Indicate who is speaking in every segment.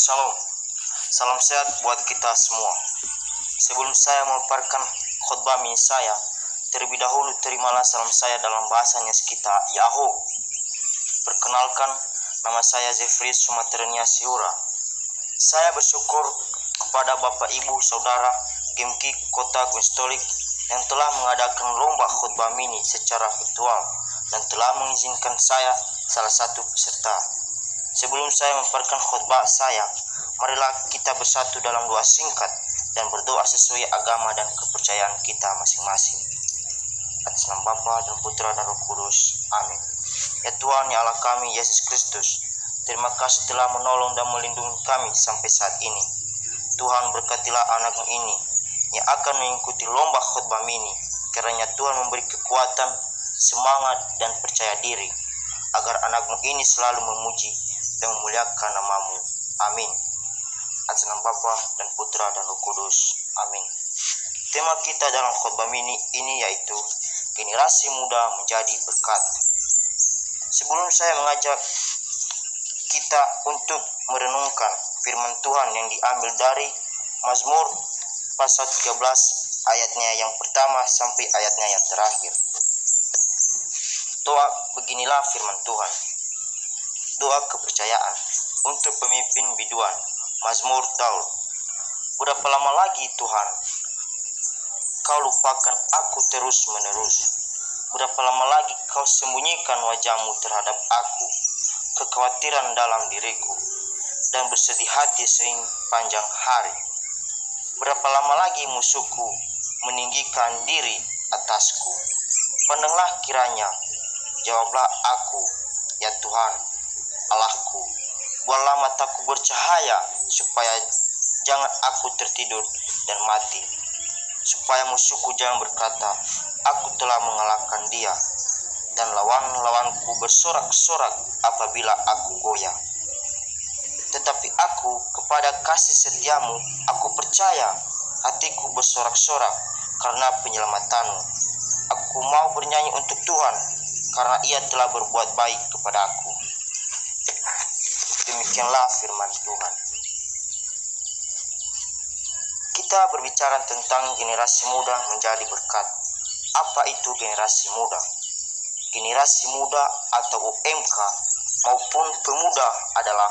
Speaker 1: Shalom, salam sehat buat kita semua. Sebelum saya memaparkan khotbah mini saya, terlebih dahulu terimalah salam saya dalam bahasanya kita Yahoo. Perkenalkan, nama saya Jeffrey Sumaternia Siura. Saya bersyukur kepada Bapak Ibu Saudara Gemki Kota Gunstolik yang telah mengadakan lomba khotbah mini secara virtual dan telah mengizinkan saya salah satu peserta. Sebelum saya memaparkan khotbah saya, marilah kita bersatu dalam doa singkat dan berdoa sesuai agama dan kepercayaan kita masing-masing. Atas nama Bapa dan Putra dan Roh Kudus. Amin. Ya Tuhan, ya Allah kami, Yesus Kristus, terima kasih telah menolong dan melindungi kami sampai saat ini. Tuhan, berkatilah anakmu ini yang akan mengikuti lomba khotbah mini, kiranya Tuhan memberi kekuatan, semangat, dan percaya diri, agar anakmu ini selalu memuji dan memuliakan namamu. Amin. Atas nama Bapa dan Putra dan Roh Kudus. Amin. Tema kita dalam khotbah mini ini yaitu generasi muda menjadi berkat. Sebelum saya mengajak kita untuk merenungkan firman Tuhan yang diambil dari Mazmur pasal 13 ayatnya yang pertama sampai ayatnya yang terakhir. Doa beginilah firman Tuhan. Doa kepercayaan untuk pemimpin biduan. Mazmur Daud. Berapa lama lagi Tuhan Kau lupakan aku terus menerus? Berapa lama lagi Kau sembunyikan wajahmu terhadap aku? Kekhawatiran dalam diriku dan bersedih hati sepanjang hari. Berapa lama lagi musuhku meninggikan diri atasku? Pandanglah kiranya, jawablah aku, ya Tuhan Allahku. Buatlah mataku bercahaya, supaya jangan aku tertidur dan mati. Supaya musuhku jangan berkata, aku telah mengalahkan dia, dan lawan-lawanku bersorak-sorak apabila aku goyah. Tetapi aku kepada kasih setiamu, aku percaya, hatiku bersorak-sorak karena penyelamatanmu. Aku mau bernyanyi untuk Tuhan, karena ia telah berbuat baik kepada aku. Demikianlah firman Tuhan. Kita berbicara tentang generasi muda menjadi berkat. Apa itu generasi muda? Generasi muda atau UMK maupun pemuda adalah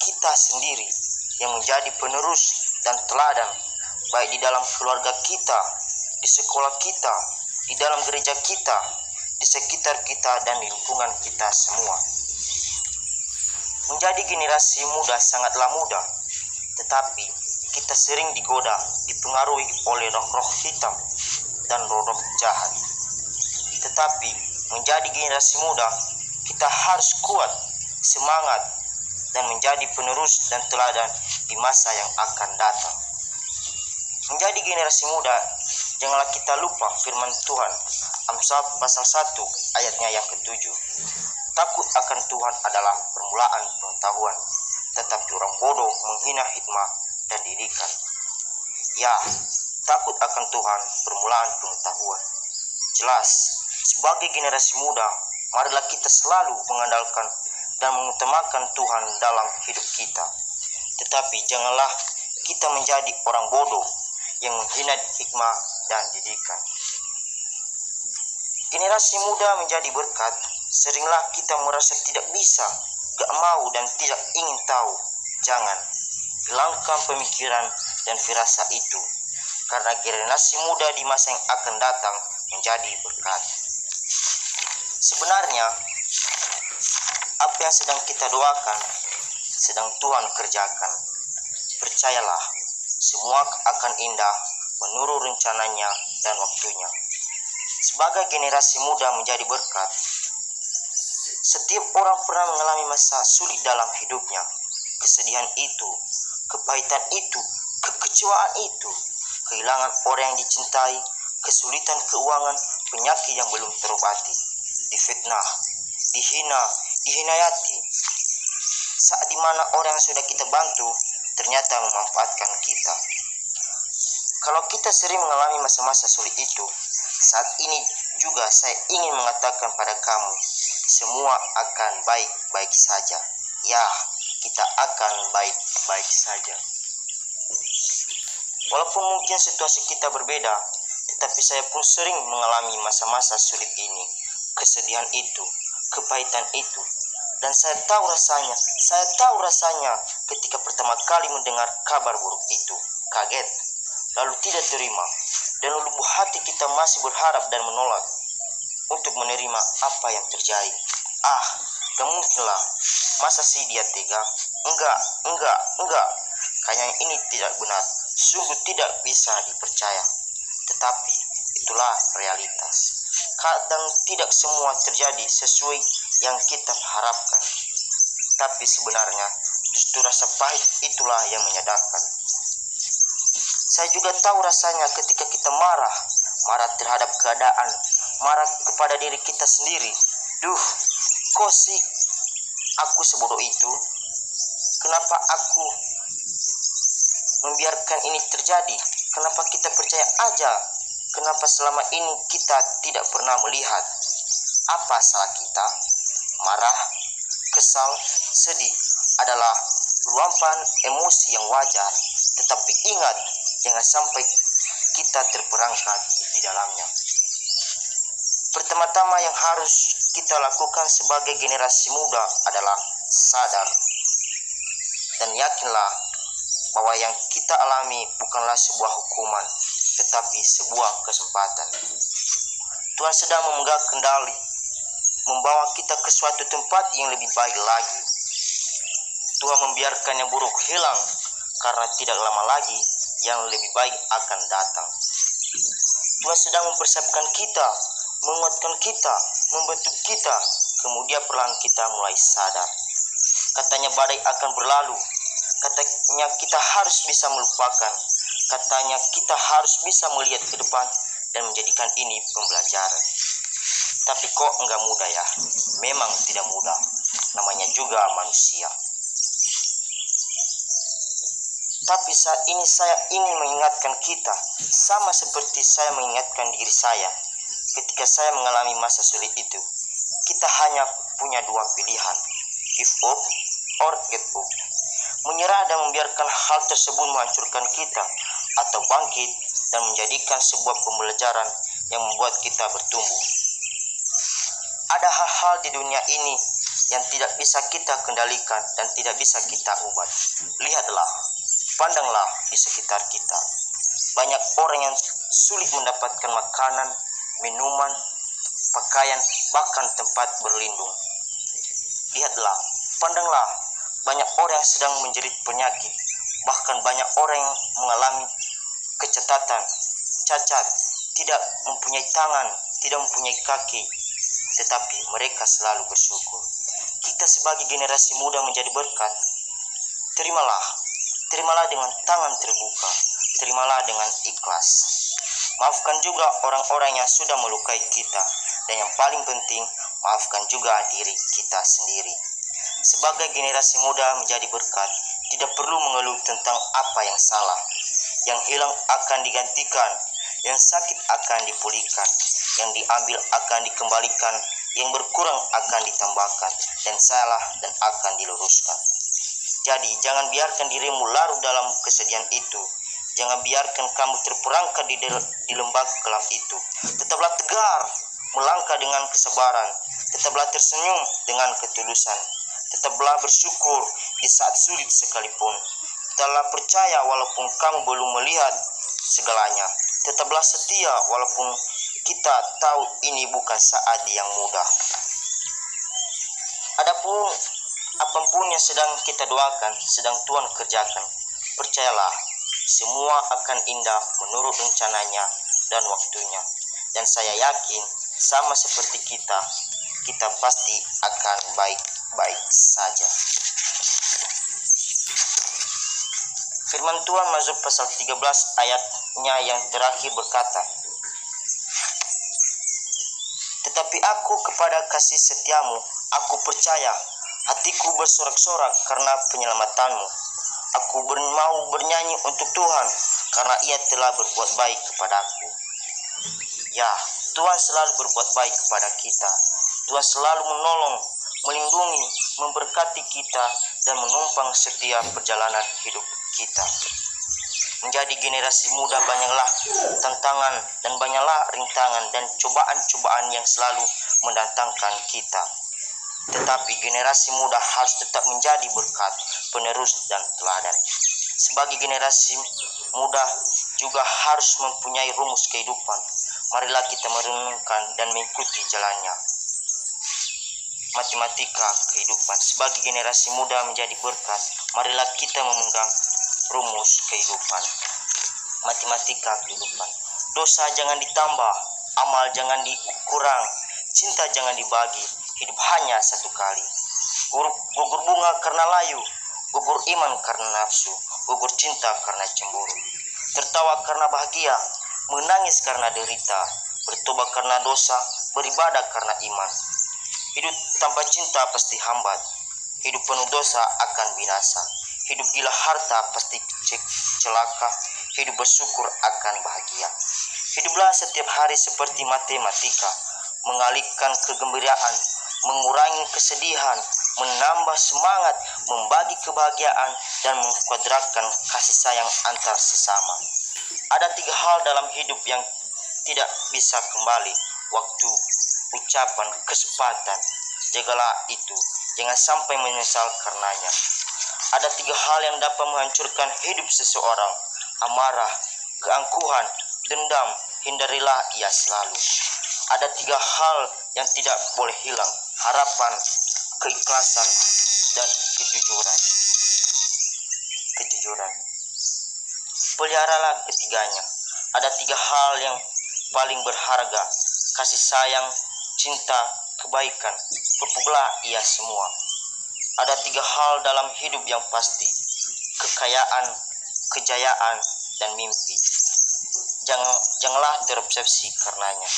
Speaker 1: kita sendiri yang menjadi penerus dan teladan, baik di dalam keluarga kita, di sekolah kita, di dalam gereja kita, di sekitar kita, dan di lingkungan kita semua. Menjadi generasi muda sangatlah mudah, tetapi kita sering digoda, dipengaruhi oleh roh-roh hitam dan roh-roh jahat. Tetapi menjadi generasi muda, kita harus kuat, semangat, dan menjadi penerus dan teladan di masa yang akan datang. Menjadi generasi muda, janganlah kita lupa firman Tuhan, Amsal pasal 1 ayatnya yang ke-7. Takut akan Tuhan adalah permulaan pengetahuan, tetapi orang bodoh menghina hikmah dan didikan. Ya, takut akan Tuhan permulaan pengetahuan. Jelas, sebagai generasi muda, marilah kita selalu mengandalkan dan mengutamakan Tuhan dalam hidup kita. Tetapi janganlah kita menjadi orang bodoh yang menghina hikmah dan didikan. Generasi muda menjadi berkat. Seringlah kita merasa tidak bisa, gak mau, dan tidak ingin tahu. Jangan hilangkan pemikiran dan firasat itu, karena generasi muda di masa yang akan datang menjadi berkat. Sebenarnya, apa yang sedang kita doakan, sedang Tuhan kerjakan. Percayalah, semua akan indah menurut rencananya dan waktunya. Sebagai generasi muda menjadi berkat, setiap orang pernah mengalami masa sulit dalam hidupnya. Kesedihan itu, kepahitan itu, kekecewaan itu, kehilangan orang yang dicintai, kesulitan keuangan, penyakit yang belum terobati, difitnah, dihina, dihinayati. Saat dimana orang yang sudah kita bantu ternyata memanfaatkan kita. Kalau kita sering mengalami masa-masa sulit itu, saat ini juga saya ingin mengatakan pada kamu, semua akan baik-baik saja. Ya, kita akan baik baik-baik saja. Walaupun mungkin situasi kita berbeda, tetapi saya pun sering mengalami masa-masa sulit ini, kesedihan itu, kepahitan itu. Dan saya tahu rasanya ketika pertama kali mendengar kabar buruk itu, kaget, lalu tidak terima, dan lubuk hati kita masih berharap dan menolak untuk menerima apa yang terjadi. Gak mungkinlah, masa sih dia tega? Enggak, kayaknya ini tidak benar, sungguh tidak bisa dipercaya. Tetapi itulah realitas. Kadang tidak semua terjadi sesuai yang kita harapkan. Tapi sebenarnya justru rasa pahit itulah yang menyadarkan. Saya juga tahu rasanya ketika kita marah terhadap keadaan, marah kepada diri kita sendiri. Kok sih aku sebodoh itu? Kenapa aku membiarkan ini terjadi? Kenapa kita percaya aja? Kenapa selama ini kita tidak pernah melihat? Apa salah kita? Marah, kesal, sedih adalah luapan emosi yang wajar. Tetapi ingat, jangan sampai kita terperangkap di dalamnya. Pertama-tama yang harus kita lakukan sebagai generasi muda adalah sadar dan yakinlah bahwa yang kita alami bukanlah sebuah hukuman, tetapi sebuah kesempatan. Tuhan sedang memegang kendali, membawa kita ke suatu tempat yang lebih baik lagi. Tuhan membiarkan yang buruk hilang, karena tidak lama lagi yang lebih baik akan datang. Tuhan sedang mempersiapkan kita, menguatkan kita, membentuk kita, kemudian perlahan kita mulai sadar. Katanya badai akan berlalu, katanya kita harus bisa melupakan, katanya kita harus bisa melihat ke depan dan menjadikan ini pembelajaran. Tapi kok enggak mudah ya? Memang tidak mudah, namanya juga manusia. Tapi saat ini saya ingin mengingatkan kita, sama seperti saya mengingatkan diri saya ketika saya mengalami masa sulit itu. Kita hanya punya dua pilihan, give up or get up. Menyerah dan membiarkan hal tersebut menghancurkan kita, atau bangkit dan menjadikan sebuah pembelajaran yang membuat kita bertumbuh. Ada hal-hal di dunia ini yang tidak bisa kita kendalikan dan tidak bisa kita ubah. Lihatlah, pandanglah di sekitar kita. Banyak orang yang sulit mendapatkan makanan, minuman, pakaian, bahkan tempat berlindung. Lihatlah, pandanglah, banyak orang yang sedang menjerit penyakit. Bahkan banyak orang yang mengalami kecacatan, cacat, tidak mempunyai tangan, tidak mempunyai kaki. Tetapi mereka selalu bersyukur. Kita sebagai generasi muda menjadi berkat. Terimalah dengan tangan terbuka. Terimalah dengan ikhlas. Maafkan juga orang-orang yang sudah melukai kita. Dan yang paling penting, maafkan juga diri kita sendiri. Sebagai generasi muda menjadi berkat, tidak perlu mengeluh tentang apa yang salah. Yang hilang akan digantikan, yang sakit akan dipulihkan, yang diambil akan dikembalikan, yang berkurang akan ditambahkan, dan salah dan akan diluruskan. Jadi jangan biarkan dirimu larut dalam kesedihan itu. Jangan biarkan kamu terperangkap di lembah kelam itu. Tetaplah tegar, melangkah dengan kesabaran. Tetaplah tersenyum dengan ketulusan. Tetaplah bersyukur di saat sulit sekalipun. Tetaplah percaya walaupun kamu belum melihat segalanya. Tetaplah setia walaupun kita tahu ini bukan saat yang mudah. Adapun apapun yang sedang kita doakan, sedang Tuhan kerjakan, percayalah, semua akan indah menurut rencananya dan waktunya. Dan saya yakin, sama seperti kita pasti akan baik-baik saja. Firman Tuhan Mazmur pasal 13 ayatnya yang terakhir berkata, "Tetapi aku kepada kasih setiamu, aku percaya, hatiku bersorak-sorak karena penyelamatanmu. Aku mau bernyanyi untuk Tuhan, karena Ia telah berbuat baik kepadaku." Ya, Tuhan selalu berbuat baik kepada kita. Tuhan selalu menolong, melindungi, memberkati kita, dan menumpang setiap perjalanan hidup kita. Menjadi generasi muda banyaklah tantangan dan banyaklah rintangan dan cobaan-cobaan yang selalu mendatangkan kita. Tetapi generasi muda harus tetap menjadi berkat, penerus, dan teladan. Sebagai generasi muda juga harus mempunyai rumus kehidupan. Marilah kita merenungkan dan mengikuti jalannya. Matematika kehidupan. Sebagai generasi muda menjadi berkat, marilah kita memegang rumus kehidupan. Matematika kehidupan. Dosa jangan ditambah, amal jangan dikurang, cinta jangan dibagi, hidup hanya satu kali. Gugur bunga karena layu, gugur iman karena nafsu, gugur cinta karena cemburu. Tertawa karena bahagia, menangis karena derita, bertobat karena dosa, beribadah karena iman. Hidup tanpa cinta pasti hambat, hidup penuh dosa akan binasa. Hidup gila harta pasti celaka, hidup bersyukur akan bahagia. Hiduplah setiap hari seperti matematika, mengalihkan kegembiraan, mengurangi kesedihan, menambah semangat, membagi kebahagiaan, dan mengkuadratkan kasih sayang antar sesama. Ada 3 hal dalam hidup yang tidak bisa kembali: waktu, ucapan, kesempatan. Jagalah itu, jangan sampai menyesal karenanya. Ada 3 hal yang dapat menghancurkan hidup seseorang: amarah, keangkuhan, dendam. Hindarilah ia selalu. Ada 3 hal yang tidak boleh hilang: harapan, keikhlasan, dan kejujuran. Peliharalah ketiganya. Ada 3 hal yang paling berharga: kasih sayang, cinta, kebaikan. Pupuklah ia semua. Ada 3 hal dalam hidup yang pasti: kekayaan, kejayaan, dan mimpi. Janganlah terobsesi karenanya.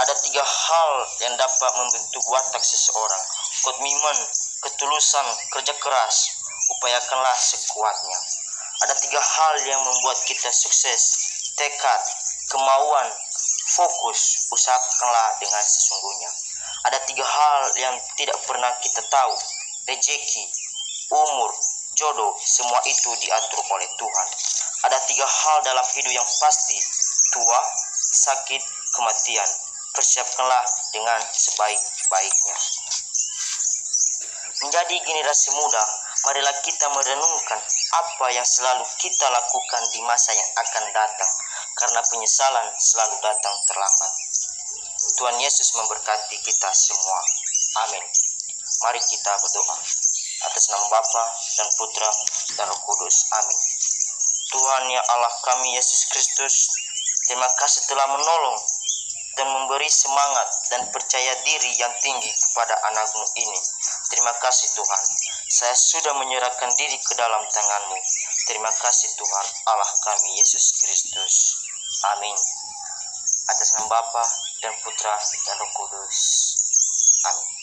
Speaker 1: Ada 3 hal yang dapat membentuk watak seseorang: komitmen, ketulusan, kerja keras. Upayakanlah sekuatnya. Ada 3 hal yang membuat kita sukses: tekad, kemauan, fokus. Usahakanlah dengan sesungguhnya. Ada 3 hal yang tidak pernah kita tahu: rezeki, umur, jodoh. Semua itu diatur oleh Tuhan. Ada 3 hal dalam hidup yang pasti: tua, sakit, kematian. Persiapkanlah dengan sebaik-baiknya. Menjadi generasi muda, marilah kita merenungkan apa yang selalu kita lakukan di masa yang akan datang, karena penyesalan selalu datang terlambat. Tuhan Yesus memberkati kita semua. Amin. Mari kita berdoa. Atas nama Bapa dan Putra dan Roh Kudus. Amin. Tuhan ya Allah kami Yesus Kristus, terima kasih telah menolong dan memberi semangat dan percaya diri yang tinggi kepada anak-Mu ini. Terima kasih Tuhan, saya sudah menyerahkan diri ke dalam tangan-Mu. Terima kasih Tuhan Allah kami Yesus Kristus. Amin. Atas nama Bapa dan Putra dan Roh Kudus. Amin.